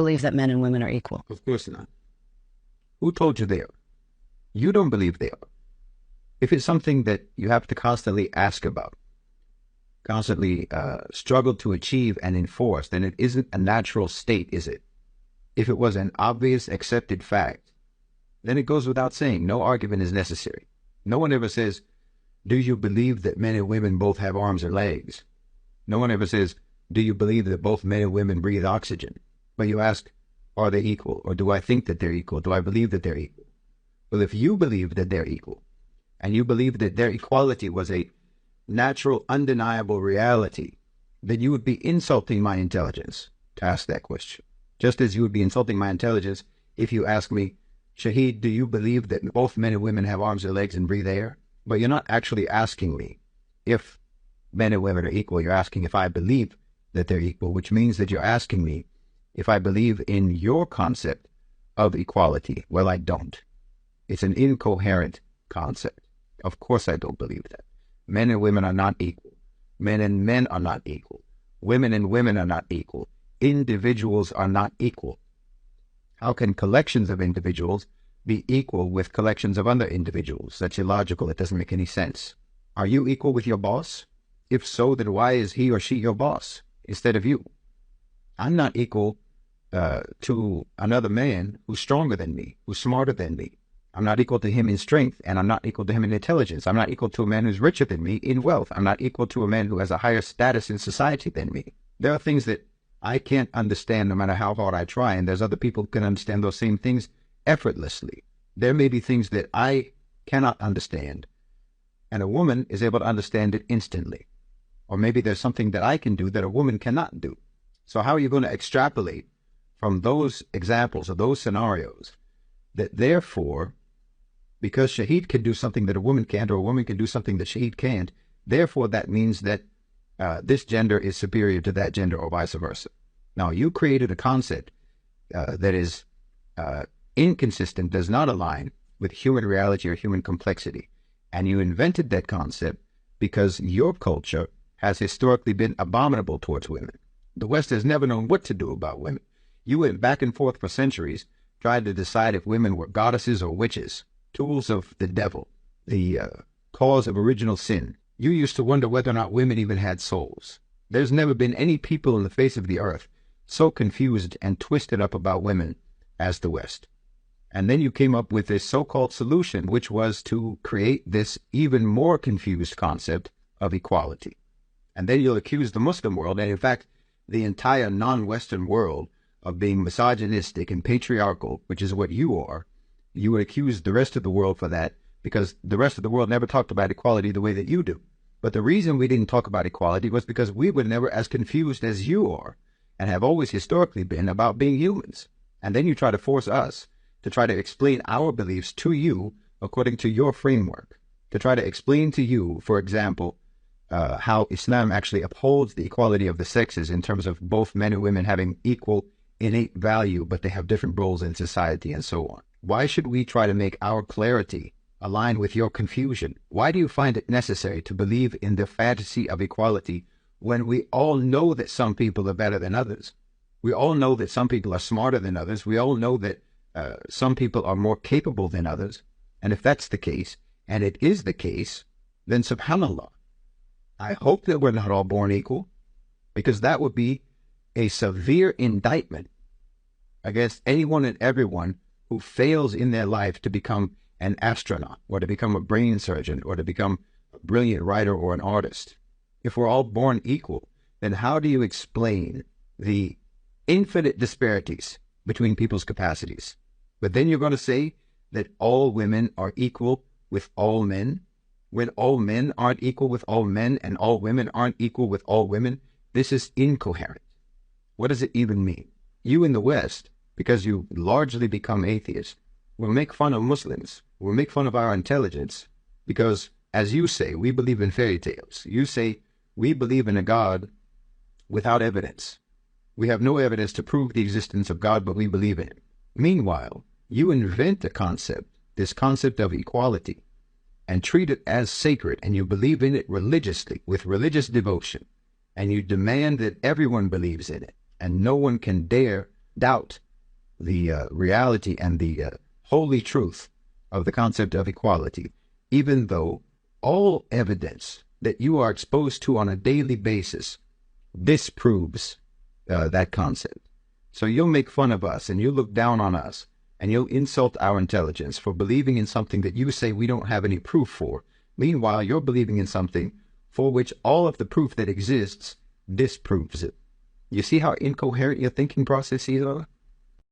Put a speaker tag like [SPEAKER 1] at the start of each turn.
[SPEAKER 1] believe that men and women are equal.
[SPEAKER 2] Of course not. Who told you they are? You don't believe they are. If it's something that you have to constantly ask about, constantly struggle to achieve and enforce, then it isn't a natural state, is it? If it was an obvious, accepted fact, then it goes without saying. No argument is necessary. No one ever says, do you believe that men and women both have arms or legs? No one ever says, do you believe that both men and women breathe oxygen? But you ask, are they equal? Or do I think that they're equal? Do I believe that they're equal? Well, if you believe that they're equal, and you believe that their equality was a natural, undeniable reality, then you would be insulting my intelligence to ask that question. Just as you would be insulting my intelligence if you ask me, Shahid, do you believe that both men and women have arms or legs and breathe air? But you're not actually asking me if men and women are equal. You're asking if I believe that they're equal, which means that you're asking me if I believe in your concept of equality. Well, I don't. It's an incoherent concept. Of course I don't believe that. Men and women are not equal. Men and men are not equal. Women and women are not equal. Individuals are not equal. How can collections of individuals be equal with collections of other individuals? That's illogical. It doesn't make any sense. Are you equal with your boss? If so, then why is he or she your boss instead of you? I'm not equal to another man who's stronger than me, who's smarter than me. I'm not equal to him in strength, and I'm not equal to him in intelligence. I'm not equal to a man who's richer than me in wealth. I'm not equal to a man who has a higher status in society than me. There are things that I can't understand no matter how hard I try, and there's other people who can understand those same things effortlessly. There may be things that I cannot understand, and a woman is able to understand it instantly. Or maybe there's something that I can do that a woman cannot do. So how are you going to extrapolate from those examples or those scenarios that therefore, because Shahid can do something that a woman can't, or a woman can do something that Shahid can't, therefore that means that this gender is superior to that gender, or vice versa. Now, you created a concept that is inconsistent, does not align with human reality or human complexity. And you invented that concept because your culture has historically been abominable towards women. The West has never known what to do about women. You went back and forth for centuries trying to decide if women were goddesses or witches, tools of the devil, the cause of original sin. You used to wonder whether or not women even had souls. There's never been any people on the face of the earth so confused and twisted up about women as the West. And then you came up with this so-called solution, which was to create this even more confused concept of equality. And then you'll accuse the Muslim world, and in fact, the entire non-Western world, of being misogynistic and patriarchal, which is what you are. You would accuse the rest of the world for that, because the rest of the world never talked about equality the way that you do. But the reason we didn't talk about equality was because we were never as confused as you are, and have always historically been, about being humans. And then you try to force us to try to explain our beliefs to you according to your framework, to try to explain to you, for example, how Islam actually upholds the equality of the sexes in terms of both men and women having equal innate value, but they have different roles in society and so on. Why should we try to make our clarity align with your confusion? Why do you find it necessary to believe in the fantasy of equality when we all know that some people are better than others? We all know that some people are smarter than others. We all know that some people are more capable than others. And if that's the case, and it is the case, then subhanAllah, I hope that we're not all born equal, because that would be a severe indictment against anyone and everyone who fails in their life to become an astronaut, or to become a brain surgeon, or to become a brilliant writer or an artist. If we're all born equal, then how do you explain the infinite disparities between people's capacities? But then you're going to say that all women are equal with all men, when all men aren't equal with all men, and all women aren't equal with all women. This is incoherent. What does it even mean? You in the West, because you largely become atheists, will make fun of Muslims, will make fun of our intelligence, because, as you say, we believe in fairy tales. You say, we believe in a God without evidence. We have no evidence to prove the existence of God, but we believe in him. Meanwhile, you invent a concept, this concept of equality, and treat it as sacred, and you believe in it religiously, with religious devotion, and you demand that everyone believes in it, and no one can dare doubt the reality and the holy truth of the concept of equality, even though all evidence that you are exposed to on a daily basis disproves that concept. So you'll make fun of us and you'll look down on us and you'll insult our intelligence for believing in something that you say we don't have any proof for. Meanwhile, you're believing in something for which all of the proof that exists disproves it. You see how incoherent your thinking processes are?